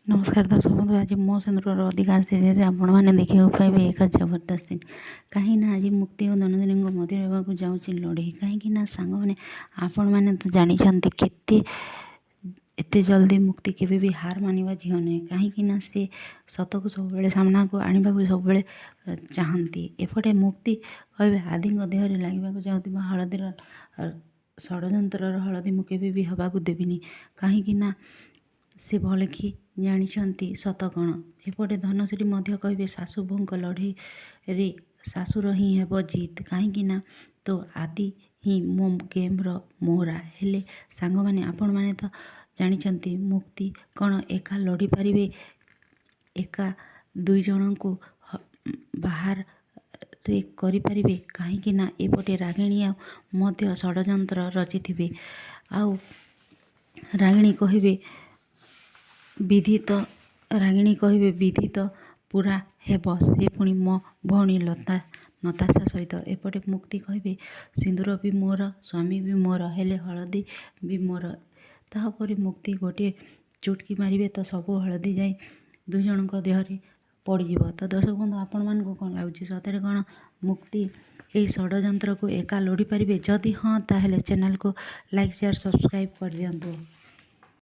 नमस्कार दर्शक बंधु। आज मो सिंदूर अधिकार सीरियल आपण मैंने देखा पाइबे एक जबरदस्त सीन। कहीं आज मुक्ति और धनंजय मध्य होगा जाऊँगी लड़े कहीं सांग मैंने आपण मैंने तो जानते केते एते जल्दी मुक्ति केवे भी हार मानिबा झील नुहे कहीं से सत को सब सामना को आने को सब चाहती। एपटे मुक्ति कहे आदि देहरे लगे चाहूँ हलदीर षड्यंत्र हलदी मुझे भी हवा को देविनी कहीं से भल कि जानते सत कण। एपटे धनश्री कहे सासू बोह लड़े रे सासुर ही हेब जीत कहीं तो आदि ही मो गेम्र मोहरा हेले सांग मैंने आपण मैंने तो जानते मुक्ति कण एका लड़ी पारे एका दुई जन को बाहर रे करि पारिबे कहीं एपटे रागिणी मध्य षड्यंत्र रचि आउ रागिणी कहे विधित रागिणी कहे विधित पूरा हेब से पुणी मो भौणी लता नताशा सहित। एपटे मुक्ति कहे सिंदूर भी मोर स्वामी भी मोर हेले हलदी भी मोर। तापर मुक्ति गोटे चुटकी मारे तो सब हलदी जाए दुई जन देहरे पड़ज। तो दर्शक बंधु आपण मानक कौन लगुच सतरे कौन मुक्ति यही षड्यंत्र को एका लड़ी पारे? जदि हाँ ताहले चैनल को लाइक शेयर सब्सक्राइब कर दियंतु।